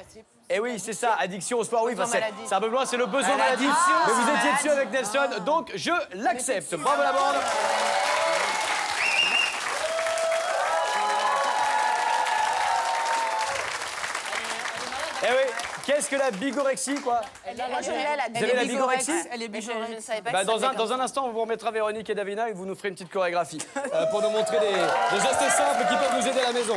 Et oui, c'est ça, addiction au sport, oui, Besoin c'est maladif. un peu loin, c'est le besoin maladif. Mais vous étiez dessus avec Nelson, donc je l'accepte. Bravo la bande. Eh oui, Qu'est-ce que la bigorexie, quoi? Moi, je l'ai, la Vous avez la bigorexie? Elle est Mais je bigorexie. ne savais pas Bah, que ça s'appelait dans un instant, on vous remettra Véronique et Davina et vous nous ferez une petite chorégraphie pour nous montrer des gestes simples qui peuvent nous aider à la maison.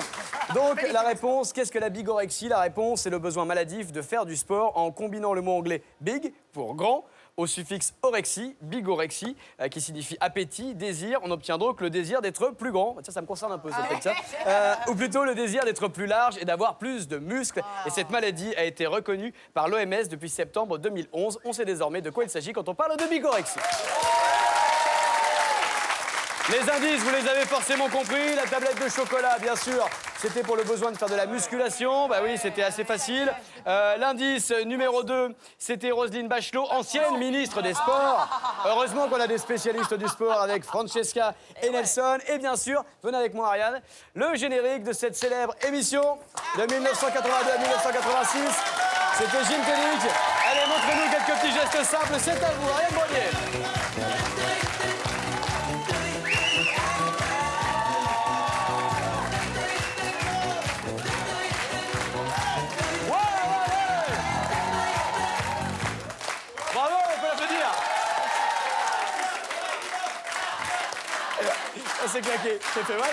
Donc, la réponse, qu'est-ce que la bigorexie? La réponse, c'est le besoin maladif de faire du sport en combinant le mot anglais big pour grand au suffixe orexie, bigorexie, qui signifie appétit, désir. On obtient donc le désir d'être plus grand. Tiens, ça me concerne un peu, ce fait, ça. Ou plutôt le désir d'être plus large et d'avoir plus de muscles. Et cette maladie a été reconnue par l'OMS depuis septembre 2011. On sait désormais de quoi il s'agit quand on parle de bigorexie. Les indices, vous les avez forcément compris. La tablette de chocolat, bien sûr, c'était pour le besoin de faire de la musculation. Bah oui, c'était assez facile. L'indice numéro 2, c'était Roselyne Bachelot, ancienne ministre des Sports. Heureusement qu'on a des spécialistes du sport avec Francesca et Nelson. Et bien sûr, venez avec moi, Ariane, le générique de cette célèbre émission de 1982 à 1986. C'était Gym Tonic. Allez, montrez-nous quelques petits gestes simples. C'est à vous, Ariane Brunier. Bravo, on peut l'applaudir. Ça s'est claqué, ça fait mal.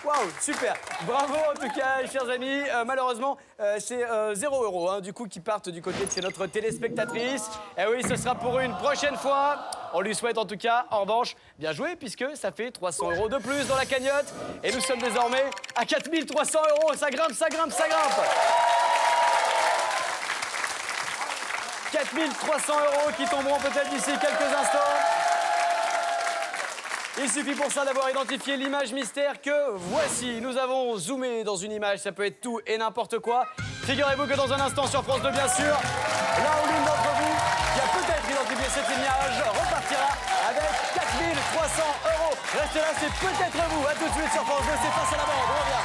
Waouh, super. Bravo en tout cas, chers amis. Malheureusement, c'est 0 € hein, du coup qui partent du côté de chez notre téléspectatrice. Et oui, ce sera pour une prochaine fois. On lui souhaite en tout cas, en revanche, bien joué puisque ça fait 300 € de plus dans la cagnotte. Et nous sommes désormais à 4 300 €. Ça grimpe, ça grimpe, ça grimpe. 4 300 € qui tomberont peut-être d'ici quelques instants. Il suffit pour ça d'avoir identifié l'image mystère que voici. Nous avons zoomé dans une image, ça peut être tout et n'importe quoi. Figurez-vous que dans un instant sur France 2, bien sûr, l'un ou l'une d'entre vous qui a peut-être identifié cette image repartira avec 4 300 €. Restez là, c'est peut-être vous. A tout de suite sur France 2, c'est Face à la bande. On revient.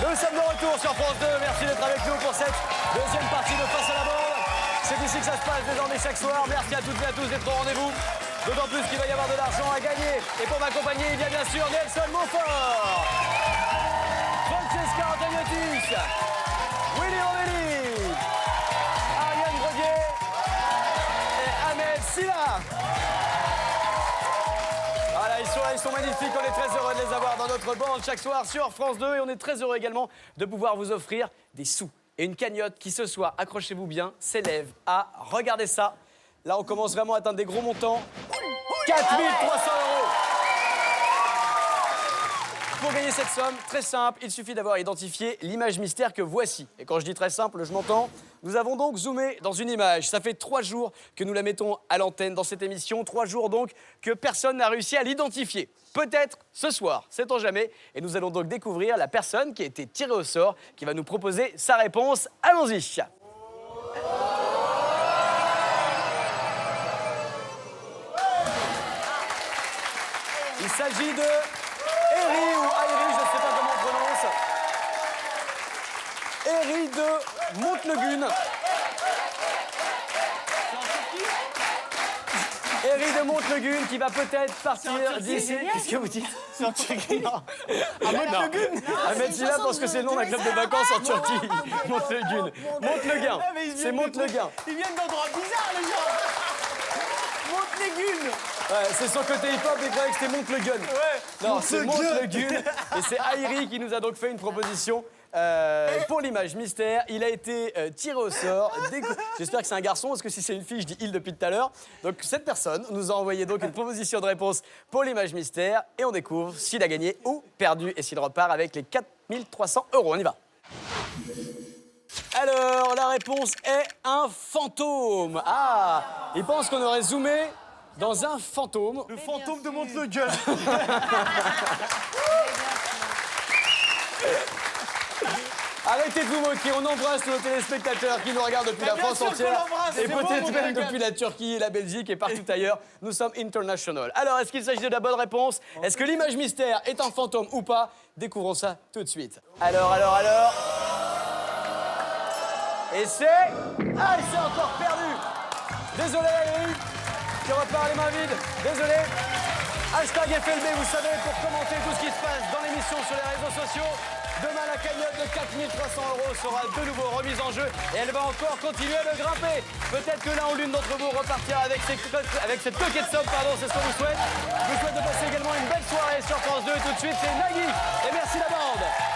Nous sommes de retour sur France 2. Merci d'être avec nous pour cette deuxième partie de Face à la bande. C'est ici que ça se passe désormais chaque soir. Merci à toutes et à tous d'être au rendez-vous. D'autant plus qu'il va y avoir de l'argent à gagner. Et pour m'accompagner, il y a bien sûr Nelson Montfort, Francesca Antoniotis, Willy Rovelli, Ariane Grodier et Ahmed Silla. Voilà, ils sont magnifiques, on est très heureux de les avoir dans notre bande chaque soir sur France 2 et on est très heureux également de pouvoir vous offrir des sous et une cagnotte qui ce soir, accrochez-vous bien, s'élève à, regardez ça, là on commence vraiment à atteindre des gros montants, 4 300 €. Pour gagner cette somme, très simple, il suffit d'avoir identifié l'image mystère que voici. Et quand je dis très simple, je m'entends. Nous avons donc zoomé dans une image. Ça fait 3 jours que nous la mettons à l'antenne dans cette émission. 3 jours donc que personne n'a réussi à l'identifier. Peut-être ce soir, sait-on jamais. Et nous allons donc découvrir la personne qui a été tirée au sort, qui va nous proposer sa réponse. Allons-y. Il s'agit de Eri ou Airi, je ne sais pas comment on prononce. Eri de Montlegun. Eri de Montlegun qui va peut-être partir d'ici. Qu'est-ce que vous dites? C'est en Turquie. Non. À Montlegun. Ahmed Silla pense que c'est le nom d'un club de vacances en Turquie. Montlegun. Montleguin. C'est Montleguin. Ils viennent d'endroits bizarres, les gens. Montlegun. Ouais, c'est son côté hip-hop, il croyait que c'était Montlegun. Ouais. Non, c'est Montlegun. Et c'est Airi qui nous a donc fait une proposition pour l'image mystère. Il a été tiré au sort. J'espère que c'est un garçon, parce que si c'est une fille, je dis il depuis tout à l'heure. Donc cette personne nous a envoyé donc une proposition de réponse pour l'image mystère. Et on découvre s'il a gagné ou perdu et s'il repart avec les 4 300 €. On y va. Alors, la réponse est un fantôme. Ah, il pense qu'on aurait zoomé dans un fantôme. Le fantôme de Montlegun. Arrêtez de vous moquer, on embrasse tous nos téléspectateurs qui nous regardent depuis la France entière. Et peut-être même depuis la Turquie, la Belgique et partout ailleurs. Nous sommes international. Alors, est-ce qu'il s'agit de la bonne réponse? Est-ce que l'image mystère est un fantôme ou pas? Découvrons ça tout de suite. Alors. Et c'est... Ah, il s'est encore perdu. Désolé, Eric. qui repart les mains vides. Désolé. Hashtag FLB, vous savez, pour commenter tout ce qui se passe dans l'émission sur les réseaux sociaux. Demain, la cagnotte de 4 300 € sera de nouveau remise en jeu et elle va encore continuer de grimper. Peut-être que l'un ou l'une d'entre vous repartira avec cette coquette somme, pardon, c'est ce qu'on vous souhaite. Je vous souhaite de passer également une belle soirée sur France 2. Tout de suite, c'est Nagui et merci la bande.